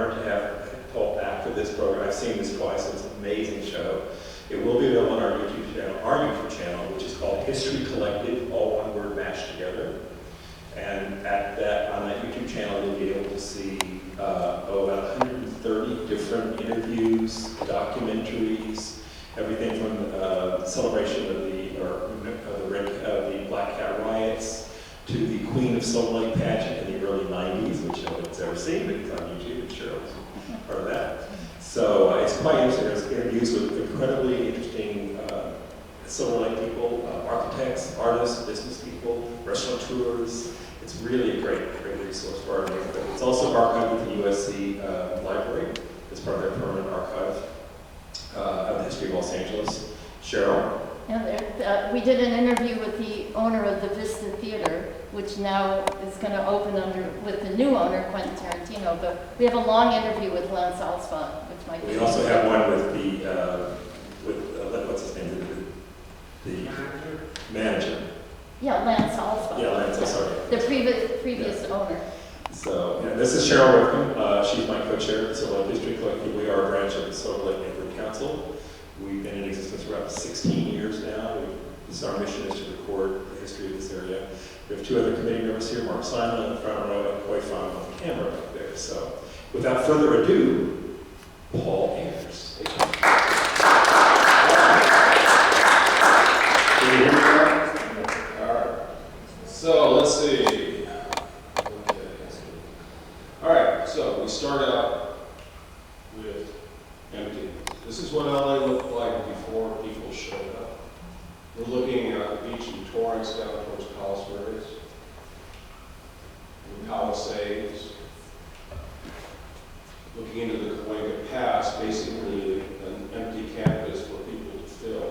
honored to have Paul back for this program. I've seen this twice. It's an amazing show. It will be available on our YouTube channel, which is called History Collective, all one word mashed together. And on that YouTube channel, you'll be able to see about 130 different interviews, documentaries, everything from celebration of the Black Cat riots to the Queen of Silver Lake pageant in the early 90s, which no one's ever seen, but it's on YouTube, and Cheryl was part of that. So it's quite interesting. There's interviews with incredibly interesting Silver Lake people, architects, artists, business people, restaurateurs. It's really a great resource for our neighborhood. It's also archived with the USC Library. It's part of their permanent archive of the history of Los Angeles. Cheryl? Yeah, we did an interview with the owner of the Vista Theater, which now is going to open with the new owner, Quentin Tarantino. But we have a long interview with Lance Alspa, which might be. We also have one with what's his name? The manager. Yeah, Lance Alspa. Yeah, Lance, sorry. The previous owner. So, this is Cheryl Whitcomb. She's my co-chair of the Silver Lake History Collective. We are a branch of the Silver Lake Neighborhood Council. We've been in existence for about 16 years now. Our mission is to record the history of this area. We have two other committee members here, Mark Simon in the front row and Coy Fong on the camera back there. So, without further ado, Paul Ayers. So let's see. All right, so we start out with empty. This is what LA looked like before people showed up. We're looking at the beach in Torrance down towards Palos Verdes, the Palisades, looking into the Cahuenga Pass, basically an empty campus for people to fill.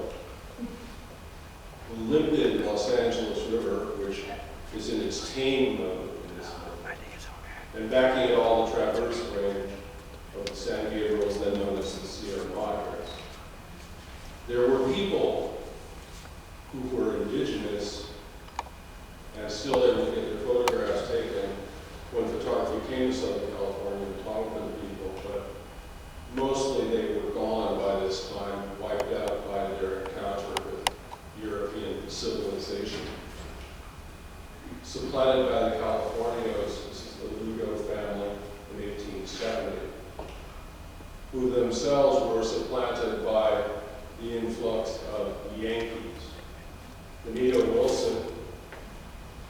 The limpid Los Angeles River, which is in its tame mode in this moment, and backing it all the Traverse Range of the San Gabriels, then known as the Sierra Madres. There were people who were indigenous and still able to get their photographs taken when photography came to Southern California to talk to the people, but mostly they were gone by this time, wiped out by their encounter with European civilization. Supplanted by the Californios, this is the Lugo family in 1870, who themselves were supplanted by the influx of Yankees. Benito Wilson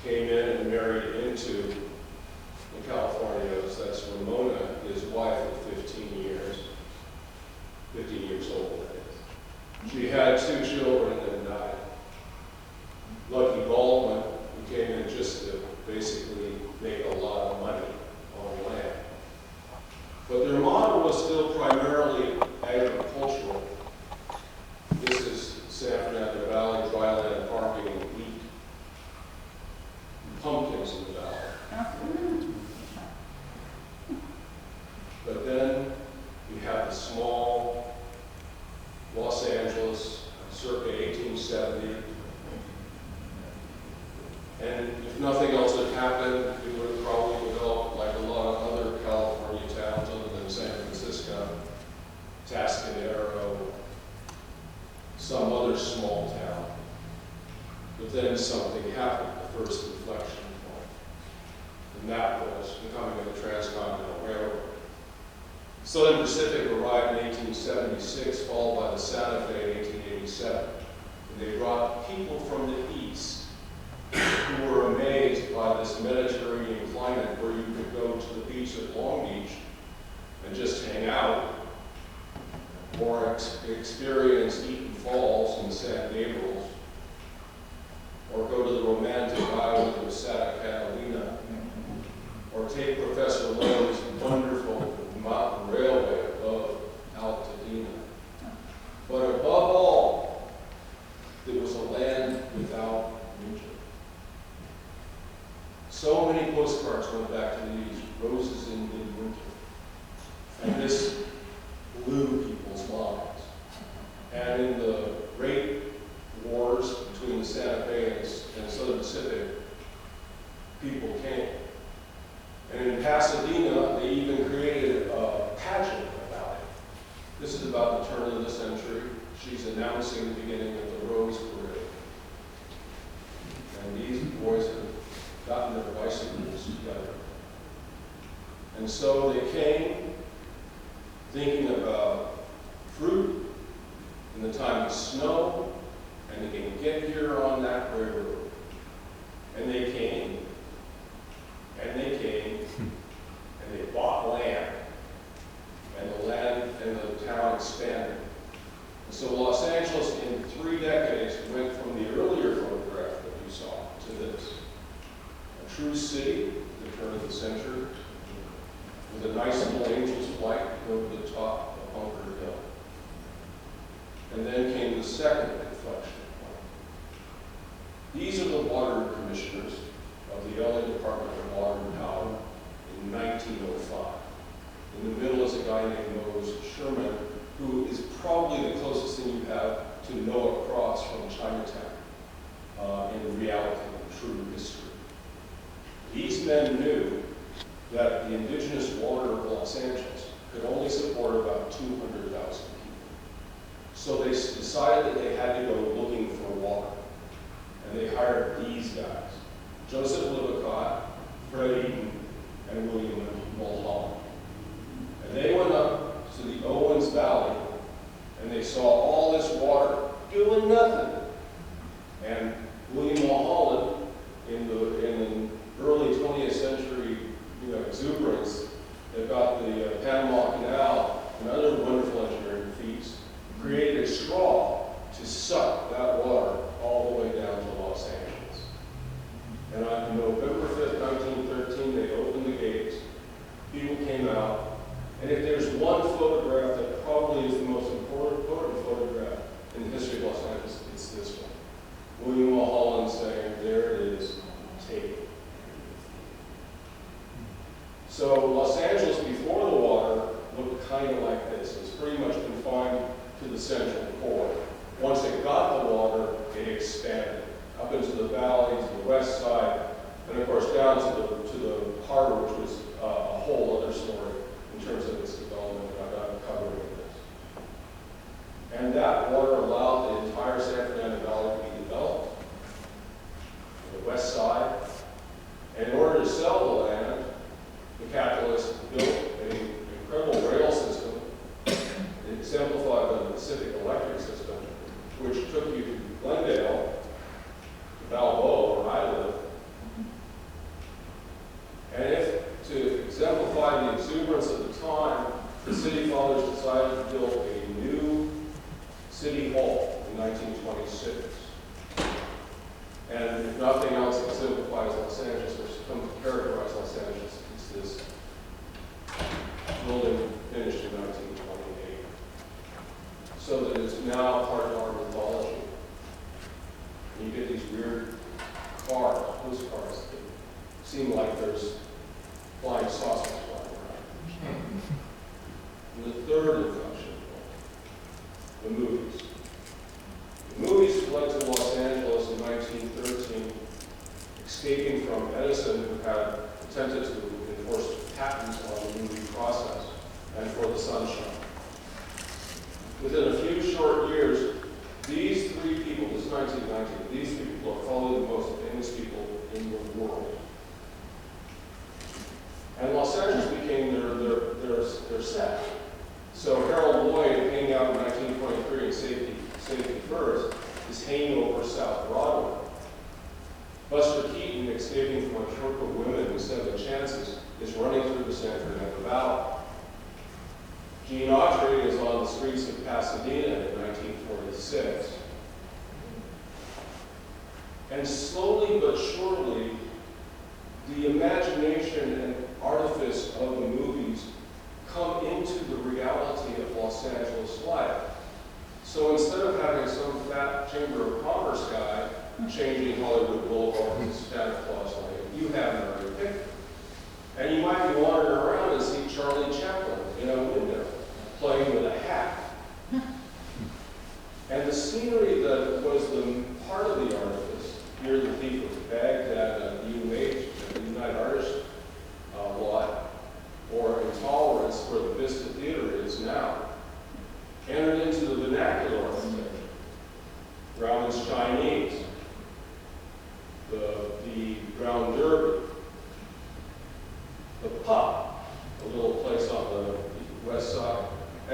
came in and married into the Californios. That's Ramona, his wife of 15 years old. She had 2 children and died. Lucky Baldwin, who came in just to basically make a lot of money on land. But their model was still primarily agricultural. This is San Fernando Valley, dryland farming and wheat. Pumpkins in the valley. But then you have the small Los Angeles, circa 1870. And if nothing else had happened, it would have probably developed like a lot of other California towns other than San Francisco, Tascadero, some other small town. But then something happened, the first inflection point. And that was the coming of the Transcontinental Railroad. Southern Pacific arrived in 1876, followed by the Santa Fe in 1887. And they brought people from the east who were amazed by this Mediterranean climate where you could go to the beach at Long Beach and just hang out, or experience Eaton Falls in San Gabriel, or go to the romantic island of Santa Catalina, or take Professor Lowe's wonderful mountain railway above Altadena. But above all, there was a land without winter. So many postcards went back to these roses in midwinter. And this blew people's minds. And in the great wars between the Santa Fe and Southern Pacific, people came. And in Pasadena, And so they came thinking about fruit and the time of snow, and they can get here on that river. And they came, and they came, and they bought land, and the land and the town expanded. And so Los Angeles in 3 decades went from the earlier photograph that you saw to this. A true city at the turn of the century, with a nice little angel's flight over the top of Bunker Hill. And then came the second inflection point. These are the water commissioners of the LA Department of Water and Power in 1905. In the middle is a guy named Mose Sherman, who is probably the closest thing you have to Noah Cross from Chinatown in reality and true history. These men knew that the indigenous water of Los Angeles could only support about 200,000 people. So they decided that they had to go looking for water. And they hired these guys, Joseph Lippincott, Fred Eaton, and William Mulholland. And they went up to the Owens Valley, and they saw all this water doing nothing. And William Mulholland, in the early 20th century exuberance, they've got the Panama Canal and other wonderful engineering feats, created a straw to suck that water all the way down to Los Angeles. And on November 5th, 1913, they opened the gates, people came out, and if there's one photograph that probably is the most important photograph in the history of Los Angeles, it's this one. William Mulholland saying, there it is, take it. So Los Angeles before the water looked kind of like this. It was pretty much confined to the central core. Once it got the water, it expanded up into the valley, to the west side, and of course down to the harbor, which was a whole other story in terms of its development that I'm not covering in this. And that water allowed the entire San Fernando Valley to be developed on the west side. And in order to sell the land, the capitalists built an incredible rail system, exemplified by the Pacific Electric system, which took you to Glendale, to Balboa, where I live. And if, to exemplify the exuberance of the time, the city fathers decided to build a new city hall in 1926. And if nothing else exemplifies Los Angeles, or come to characterize Los Angeles, it's this building finished in 1928. So that it's now part of our mythology. And you get these weird cars, postcards, that seem like there's flying saucers flying around. And the third inflection point, the movies. The movies fled to Los Angeles in 1913, escaping from Edison, who had attempted to enforce patents on the movie process and for the sunshine. Within a few short years, these three people, this is 1919, these three people are probably the most famous people in the world. And Los Angeles became their set. So Harold Lloyd, hanging out in 1923 in Safety First, is hanging over South Broadway. Buster Keaton, escaping from a troop of women who said the chances, is running through the San Fernando Valley. Gene Autry is on the streets of Pasadena in 1946. And slowly but surely, the imagination and artifice of the movies come into the reality of Los Angeles life. So instead of having some fat Chamber of Commerce guy changing Hollywood Boulevard to Santa Claus Lane, you have an already picked. And you might be wandering around and see Charlie Chaplin in a window playing with a hat. And the scenery that was the part of the artifice, near the Thief of Baghdad at UH, the United Artists lot, or Intolerance, where the Vista Theater is now, entered into the vernacular architecture. Brown's Chinese, the Brown Derby, the pup,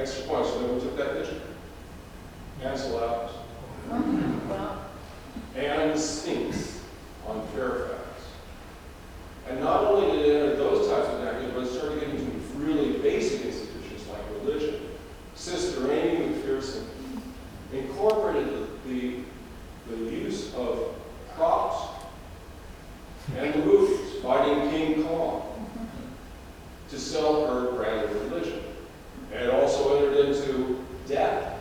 Extra points. You know who took that picture? Ansel Adams. Wow. And Sphinx on Fairfax. And not only did it enter those types of activities, but it started getting into really basic institutions like religion. Sister Amy McPherson incorporated the use of props and the movies, fighting King Kong, to sell her brand of religion. And it also entered into death.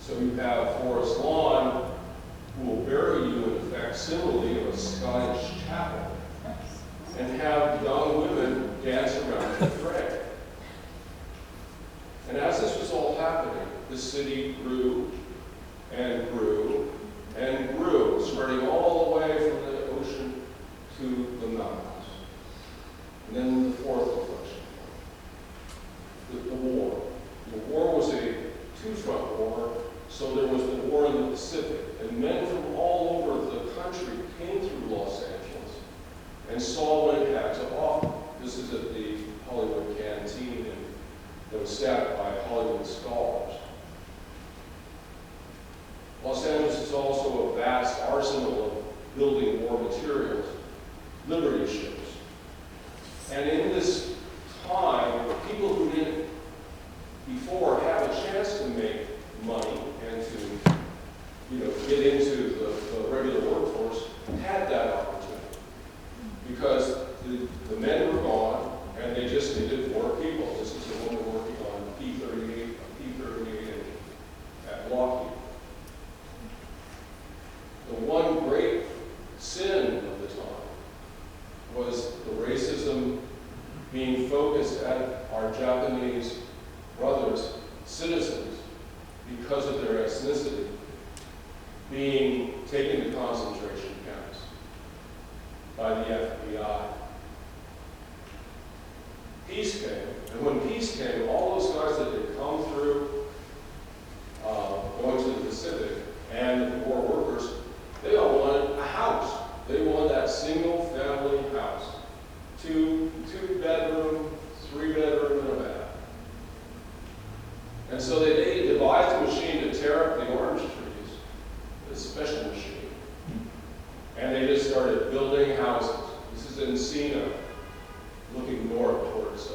So you have Forest Lawn, who will bury you in a facsimile of a Scottish chapel, and have young women dance around the fray. And as this was all happening, the city grew and grew and grew, spreading all the way from the ocean to the mountains. And then the fourth inflection point, the war. The war was a two-front war, so there was the war in the Pacific, and men from all over the country came through Los Angeles and saw what it had to offer. This is at the Hollywood Canteen, and that was staffed by Hollywood scholars. Los Angeles is also a vast arsenal of building war materials, Liberty ships. And in this time, people who didn't before have a chance to make money and to, get into the regular workforce had that opportunity. Because the men were gone and they just needed more people. This is a woman working on P-38 at Lockheed. The one great sin of the time was the racism being focused at our Japanese brothers, citizens, because of their ethnicity, being taken to concentration camps by the FBI. Peace came, and when peace came, all those guys that had come through going to the Pacific and the war workers, they all wanted a house. They wanted that single family house. Two bedroom, 3 bedroom, and a bath. And so they devised a machine to tear up the orange trees, a special machine. And they just started building houses. This is Encino, looking north towards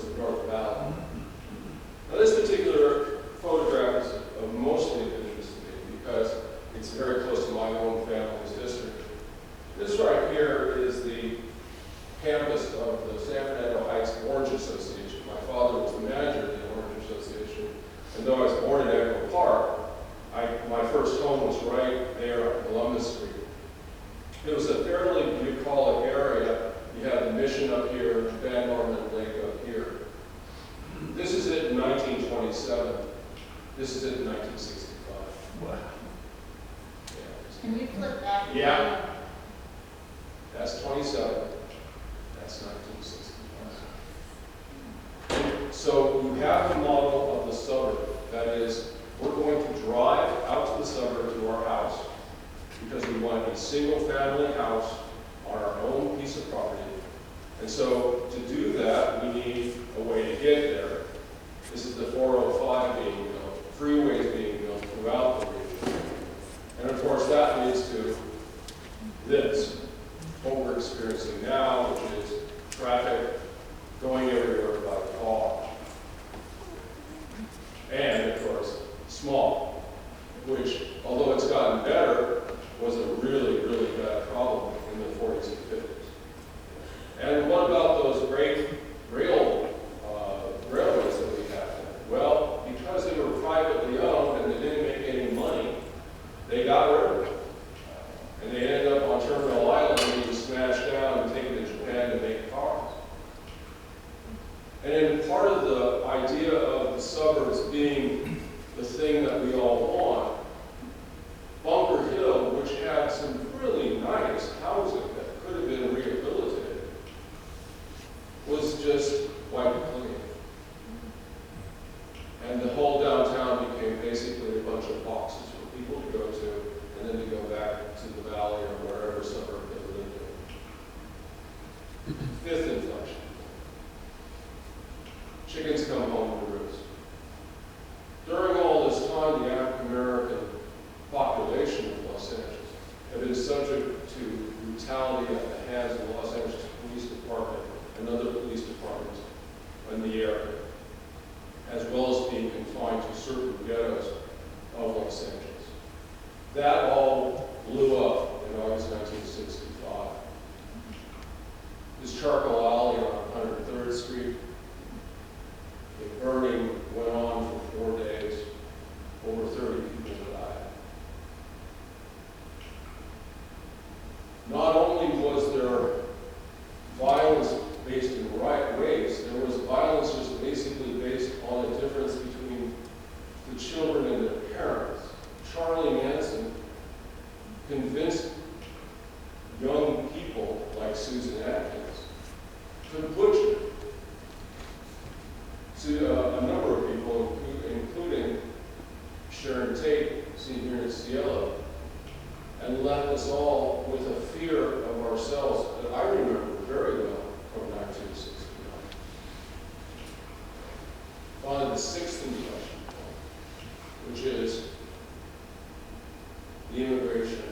the North Valley. Now this particular photograph is of mostly interest to me because it's very close to my own family's history. This right here is the campus of the San Fernando Heights Orange Association. My father was the manager of the Orange Association, and though I was born in Echo Park, my first home was right there on Columbus Street. It was a fairly bucolic area. You have the Mission up here, Van Norman Lake up here. This is it in 1927. This is it in 1965. Wow. Can you flip that? Yeah. That's 27. That's 1965. So you have the model of the suburb. That is, we're going to drive out to the suburb to our house because we want a single-family house on our own piece of property. And so to do that, we need a way to get there. This is the 405 being built, freeways being built throughout the region. And of course, that leads to this, what we're experiencing now, which is traffic going everywhere by car. And of course, smog, which, although it's gotten better, was a really, really bad problem in the 40s and 50s. And what about those great railways that we had? Well, because they were privately owned and they didn't make any money, they got rid of them. And they ended up on Terminal Island being smashed down and taken to Japan to make cars. And then part of the idea of the suburbs being the thing that we all want, Bunker Hill, which had some really nice housing that could have been rehabilitated, was just wiped clean. And the whole downtown became basically a bunch of boxes for people to go to, and then to go back to the valley or wherever suburb they lived in. Fifth inflection. chickens come home to roost. During all this time, the African-American population of Los Angeles have been subject to brutality at the hands of the Los Angeles Police Department and other police departments in the area, as well as being confined to certain ghettos of Los Angeles. That all blew up in August 1965. This charcoal alley on 103rd Street, the burning went on for 4 days. Over 30 people died. Not only was there violence based in race, there was violence just basically based on the difference between the children and their parents. Charlie Manson convinced young people like Susan Atkins to butcher a number of people, including Sharon Tate, seen here in Cielo, and left us all with a fear of ourselves that I remember very well from 1969. On the sixth inflection point, which is the immigration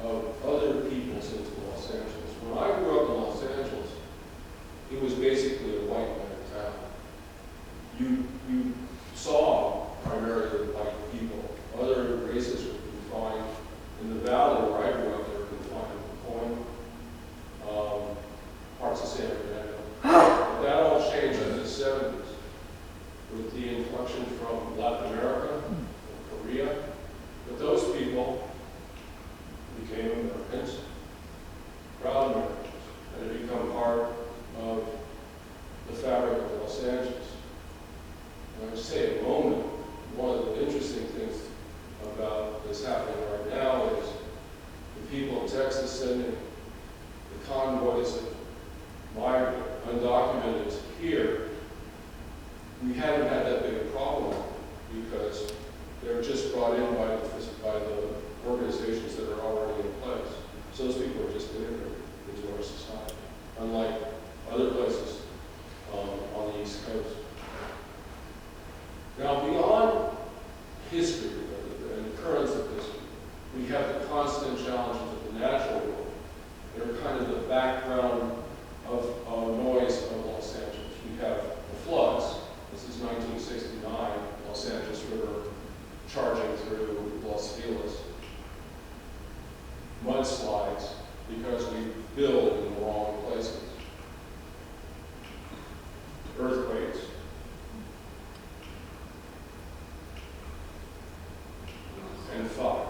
of other peoples into Los Angeles. When I grew up in Los Angeles, it was basically a white man town. You saw primarily white people. Other races were confined. In the valley where I grew up, they were confined to Coin, parts of San Fernando. But that all changed in the 70s with the inflection from Latin America, from Korea. But those people became Americans, proud Americans, and have become part of the fabric of Los Angeles. And I would say a moment, one of the interesting things about what's happening right now is the people in Texas sending the convoys of migrant, undocumented here. We haven't had that big a problem because they're just brought in by the organizations that are already in place. So those people are just integrated into our society, unlike other places on the East Coast. Now, beyond history and the currents of history, we have the constant challenges of the natural world. They're kind of the background of noise of Los Angeles. We have the floods. This is 1969, Los Angeles River charging through Los Feliz. Mudslides because we build in the wrong places. Earthquakes. And fire.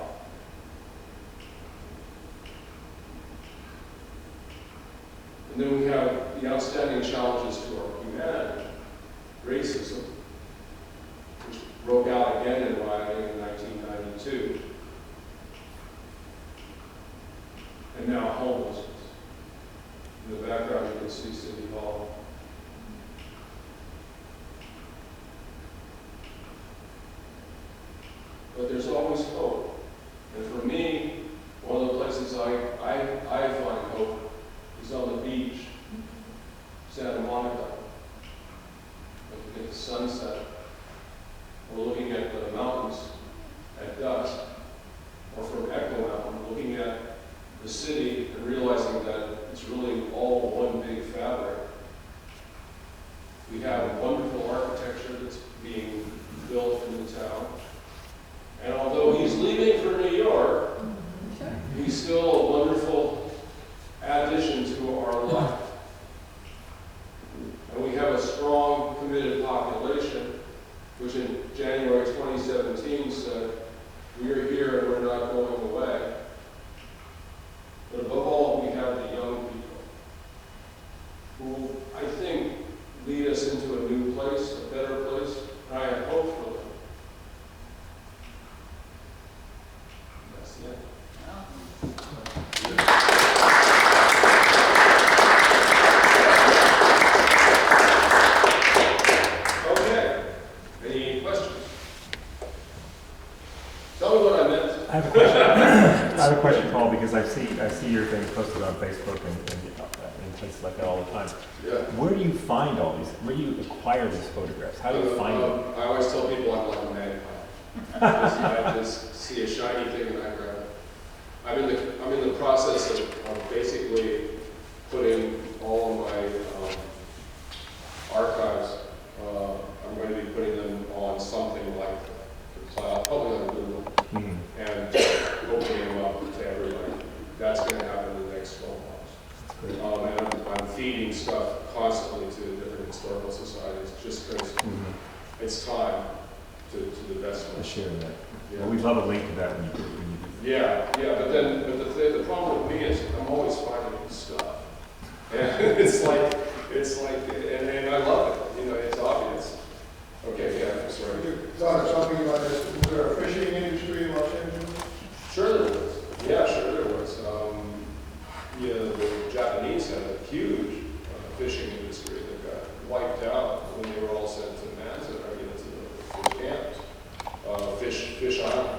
And then we have the outstanding challenges to our humanity. Racism, which broke out again in Miami in 1992. And now homelessness. In the background you can see City Hall. But there's always hope. And for me, one of the places I find hope is on the beach, Santa Monica. Looking at the sunset, or looking at the mountains at dusk, or from Echo Mountain, looking at the city and realizing that it's really all one big fabric. We have wonderful architecture that's being built in the town. And although he's leaving for New York, he's still a wonderful addition to our life. And we have a strong, committed population, which in January 2017 said, we are here and we're not going away. But above all, we have the young people who I think lead us into a new place, a better place, and I have hope for them. That's it. Okay. Any questions? Tell me what I meant. I have a question. I have a question, Paul, because I see your things posted on Facebook and places like that all the time. Yeah. where do you find all these, where do you acquire these photographs? How do you find them? I always tell people I'm like a magpie. I just see a shiny thing and I grab it. I'm in the process of basically putting all of my archives. I'm going to be putting them on something like the cloud, probably on Google, Mhm. and opening them up to everybody. That's going to happen in the next 12 months. That's great. And I'm feeding stuff constantly to different historical societies, just because Mhm. it's time to the best For one. sharing that. Yeah. Well, we'd love a link to that when you do. Yeah, but the problem with me is I'm always finding new stuff. And it's like, and I love it, it's obvious. Okay, yeah, sorry. You thought of something about this, was there a fishing industry in Los Angeles? Sure there was. Yeah, sure there was. The Japanese had a huge fishing industry that got wiped out when they were all sent to Manzan, to the camps. Fish Island.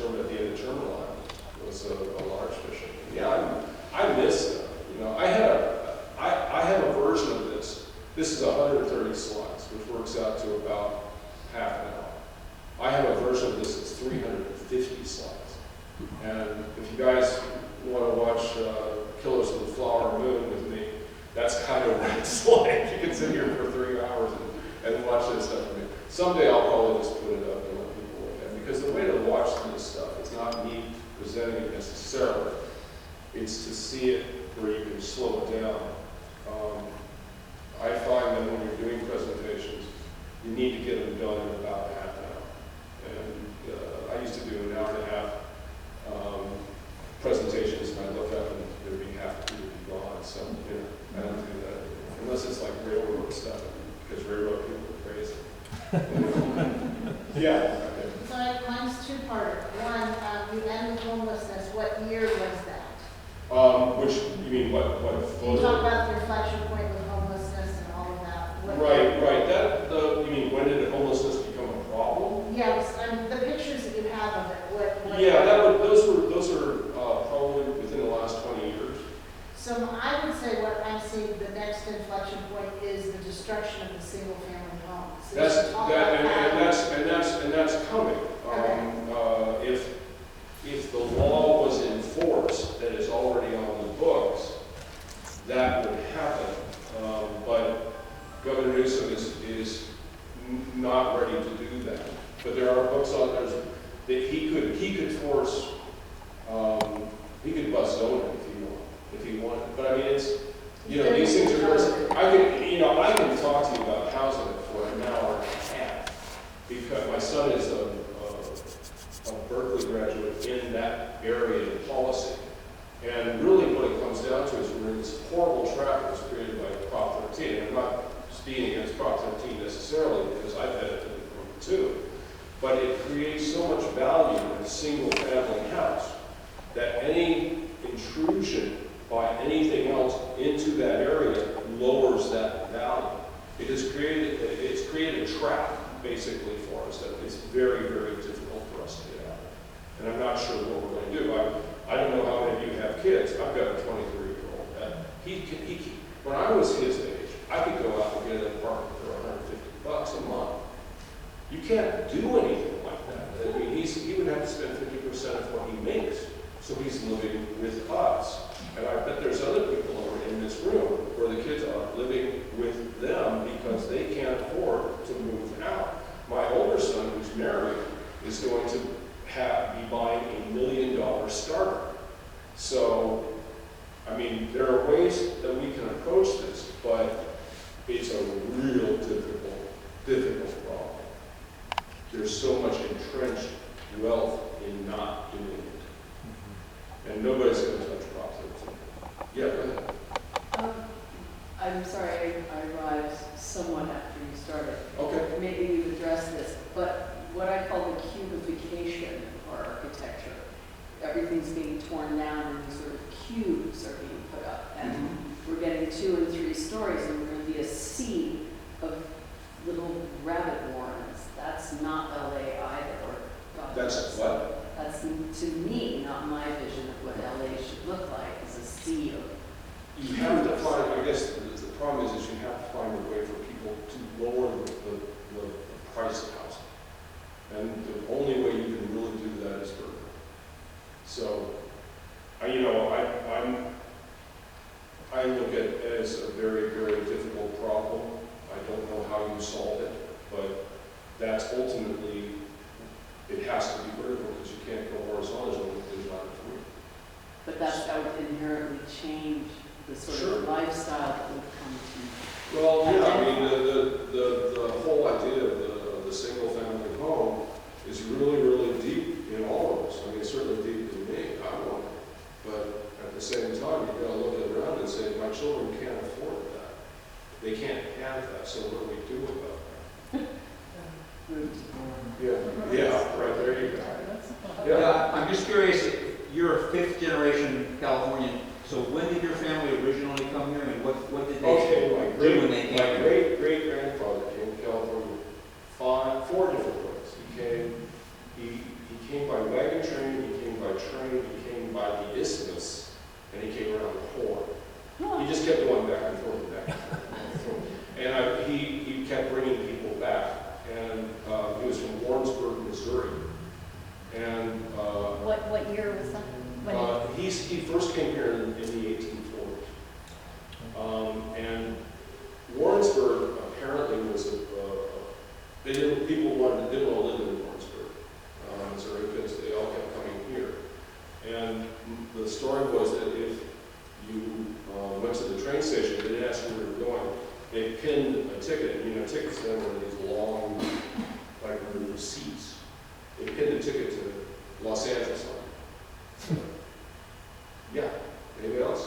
At the end of Terminal Island was a large fishing. Yeah, I miss them. I have a version of this. This is 130 slides, which works out to about half an hour. I have a version of this that's 350 slides. And if you guys want to watch Killers of the Flower Moon with me, that's kind of what it's like. You can sit here for 3 hours and watch this stuff with me. Someday I'll probably just put it up and let people look at it. Because the way to watch this stuff, it's not me presenting it necessarily. It's to see it where you can slow it down. I find that when you're doing presentations, you need to get them done in about half an hour. And I used to do an hour and a half presentations, and I look up and there'd be half the people be gone. So, I don't do that anymore. Unless it's like railroad stuff, because railroad people are crazy. Yeah. Okay. So mine's two-part. One, you end with homelessness. What year was that? Which, you mean what You photo? talk about the reflection point with homelessness and all of that. What Right. You mean when did homelessness become a problem? Yes, the pictures that you have of it. What Yeah, those are probably within the last 20 years. So I would say what I'm seeing the next inflection point is the destruction of the single-family homes. So you should talk about that. And that's coming. If the law was enforced that is already on the books, that would happen. But Governor Newsom is not ready to do that. But there are books on there that he could force. He could bust zoning if he wanted. But I mean, it's these things are. I can talk to you about housing for an hour and a half because my son is a Berkeley graduate in that area of policy. And really what it comes down to is we're in this horrible trap that was created by Prop 13. And I'm not speaking against Prop 13 necessarily because I've benefited from it too. But it creates so much value in a single family house that any intrusion by anything else into that area lowers that value. It's created a trap basically for us that is very, very difficult for us to get out of. And I'm not sure what we're going to do. I don't know how many of you have kids. I've got a 23-year-old. When I was his age, I could go out and get an apartment for $150 a month. You can't do anything like that. I mean, he would have to spend 50% of what he makes. So he's living with us. And I bet there's other people in this room where the kids are living with them because they can't afford to move out. My older son, who's married, is going to be buying $1 million starter. So, I mean, there are ways that we can approach this, but it's a real difficult problem. There's so much entrenched wealth in not doing it. And nobody's going to touch Prop 13. Yeah, go ahead. I'm sorry, I arrived somewhat after you started. Okay. Maybe you addressed this, but what I call the cubification of our architecture, everything's being torn down and these sort of cubes are being put up. And we're getting 2 and 3 stories and we're going to be a sea of little rabbit warrens. That's not LA either. Or God That's knows. what? That's, to me, not my vision of what LA should look like, is a sea of You have to find, I guess, problem is you have to find a way for people to lower the price of housing. And the only way you can really do that is vertical. So, I look at it as a very, very difficult problem. I don't know how you solve it, but that's ultimately, it has to be vertical because you can't go horizontal if there's not enough room. But that would inherently change the sort Sure. of lifestyle that would come to. Well, yeah, I mean, the whole idea of the single-family home is really, really deep in all of us. I mean, it's certainly deep in me. I want it. But at the same time, you've got to look around and say, my children can't afford that. They can't have that, so what do we do about that? Yeah, right, there you go. Yeah, I'm just curious, you're a fifth generation Californian, so when did your family originally come here and what did Okay, they do when they came my here? great-grandfather came to California four different ways. He came by wagon train, he came by train, he came by the isthmus, and he came around the Horn. He just kept going back and forth and back and forth. And he kept bringing people back. And he was from Warrensburg, Missouri. And What year was that? When he first came here in the 1840s. And Warrensburg apparently was people didn't want to live in Warrensburg, Missouri, because they all kept coming here. And the story was that if you went to the train station, they didn't ask you where you were going. They pinned a ticket. Tickets then were these long, like receipts. They pinned a ticket to Los Angeles on it. Yeah. Anybody else?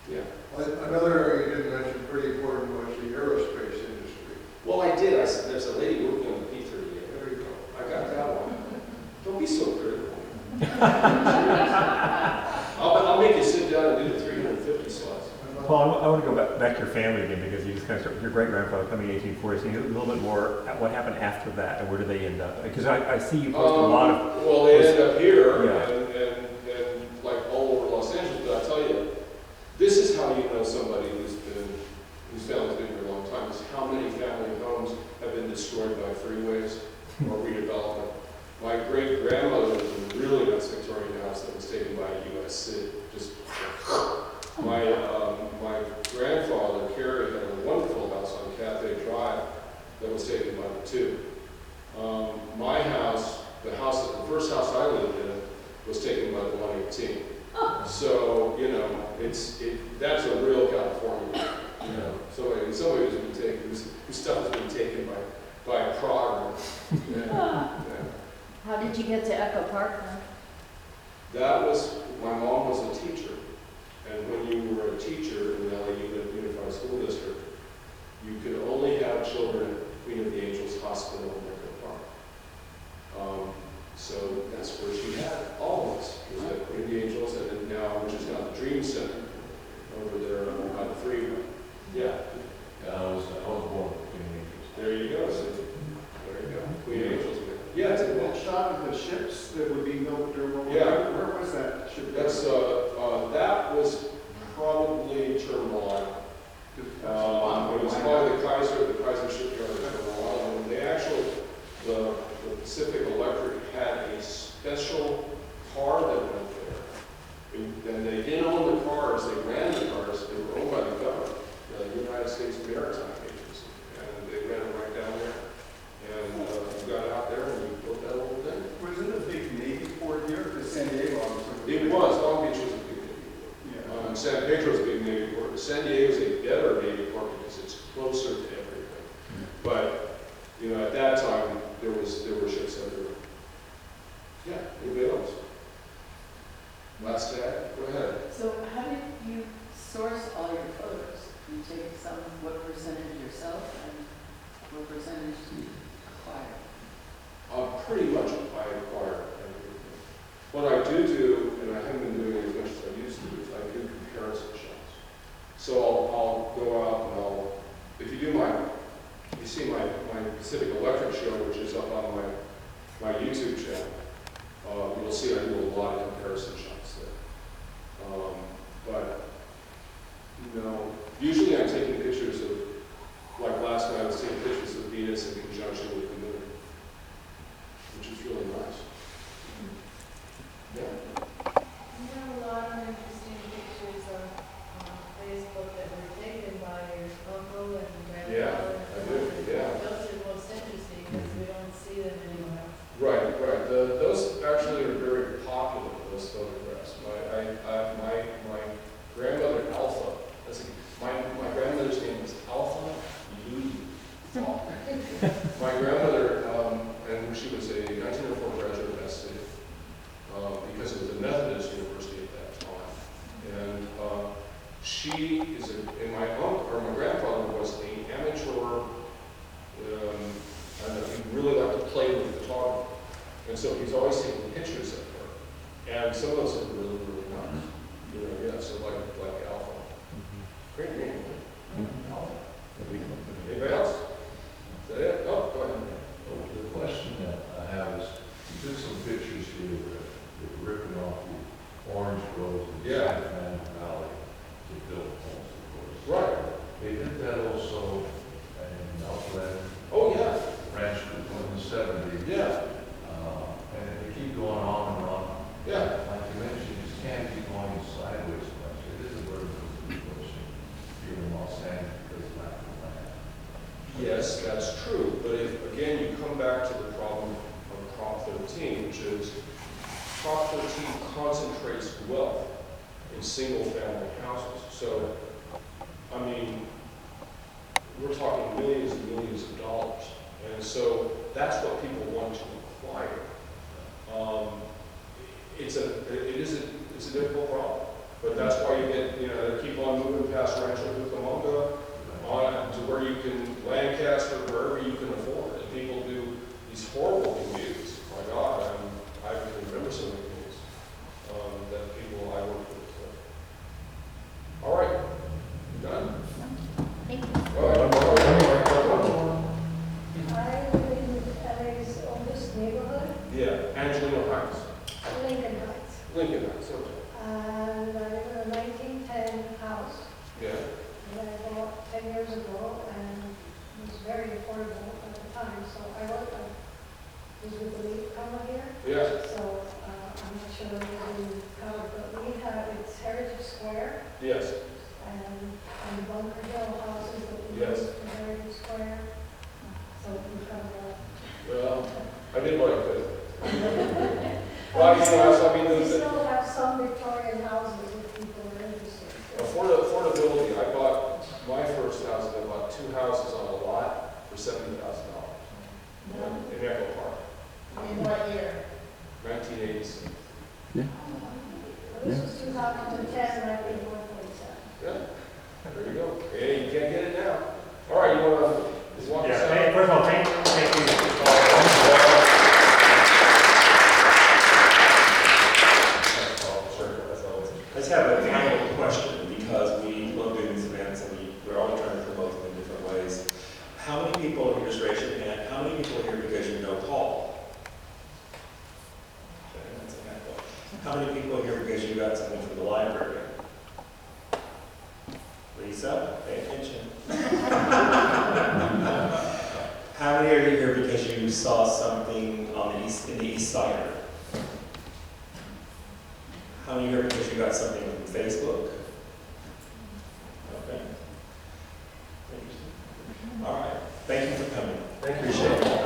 Yeah. Another area you didn't mention, pretty important, was the aerospace industry. Well, I did. I said, there's a lady working on the P-38. There you go. I got that one. Don't be so critical. I'll make you sit down and do the 350 slides. Paul, I want to go back to your family again, because you just kind of start, your great-grandfather coming in 1840, so a little bit more, what happened after that, and where did they end up? Because I see you post a lot of... Well, they ended up here, Yeah. and like all over Los Angeles, but I'll tell you, this is how you know somebody whose family's been here a long time, is how many family homes have been destroyed by freeways or redevelopment. My great-grandmother was in a really nice Victorian house that was taken by a USC. Just my grandfather, Kerry, had a wonderful house on Cathay Drive that was taken by the two. My house, the first house I lived in, was taken by the 118. So, that's a real California. Somebody who's been taken, whose stuff has been taken by a Prague. Yeah. how did you get to Echo Park then? My mom was a teacher. And when you were a teacher in the LA Unified School District, you could only have children at Queen of the Angels Hospital in Echo Park. So that's where she had all of us. It was at Queen of the Angels, and then now, which is now the Dream Center over there by the freeway. Yeah. I was born with Queen Angels. There you go. So, there you go. Queen Angels. Yeah, it's a That shot of the ships that would be built during World War II, Yeah. where was that ship? That was probably Terminal Island. It was probably the Kaiser shipyard at Terminal Island. And they actually, the Pacific Electric had a special car that went there. And they didn't own the cars, they ran the cars, they were owned by the government, the United States Maritime Agency. And they ran them right down there. And you got out there and you built that whole thing. Was it a big Navy port here? Because San Diego was. It was. Long Beach was a big Navy port. Yeah. San Pedro's a big Navy port. But San Diego is a better Navy port because it's closer to everything. But at that time there were ships everywhere. Yeah. Anybody else? Last tag. Go ahead. So how did you source all your photos? You take what percentage yourself and what percentage do you acquire? Pretty much I acquire everything. What I do, and I haven't been doing it as much as I used to, is I do comparison shots. So I'll go out and you see my Pacific Electric show, which is up on my YouTube channel, you'll see I do a lot of comparison shots there. But usually I'm taking she is, and my uncle, or my grandfather was an amateur, I don't know, he really liked to play with photography. And so he's always taking pictures of her. And some of those are really, really nice. You know, yeah, so like Alpha. Great name. Anybody else? Is that it? Oh, go ahead. The question that I have is, you took some pictures here that were ripping off the orange groves in Yeah. San Fernando Valley to build homes, of course. Right. They did that also in Upland, Oh, yeah. Ranch in the 70s. Yeah. And they keep going on and on. Yeah. Like you mentioned, you just can't keep going sideways much. It is a burden for people here in Los Angeles because of lack of land. Yes, that's true. But if, again, you come back to the problem of Prop 13, which is Prop 13 concentrates wealth in single-family houses. So, I mean, we're talking millions and millions of dollars. And so that's what people want to acquire. It's a difficult problem. But that's why you get, you know, they keep on moving past Rancho Cucamonga on to where you can, Lancaster, wherever you can afford it. People do these horrible commutes. My God, I can remember some of the things that people I work with. So. All right, you done? Thank you. All right. I live in LA's oldest neighborhood, Yeah, Angelina Heights. Lincoln Heights. Lincoln Heights, okay. And I live in a 1910 house Yeah, that I bought 10 years ago, and it was very affordable at the time. So I was with the lead cover here, yeah, so I'm not sure if you covered, but we have, it's Heritage Square, yes, and Bunker Hill houses that we Yes. use for Heritage Square. So we cover well, I did what I could. Well, you know, I mean, that. We the still have some Victorian houses if people are interested. affordability, I bought my first house, I bought 2 houses on a lot for $70,000 in Echo Park, In what year? 1986. This was 2010, and I paid 147. Yeah, there you go. Hey, you can't get it now. All right, you want to just walk us Yeah, out? hey, first of all, thank you. I just have a final question, because we love doing these events and we're always trying to promote them in different ways. How many people, here, just raise your hand, how many people are here because you know Paul? Okay, that's a handful. How many people are here because you got something from the library? Lisa, pay attention. How many are here because you saw something on the east, in the East Side? How many are here because you got something from Facebook? Okay. All right. Thank you for coming. Thank you. Appreciate it.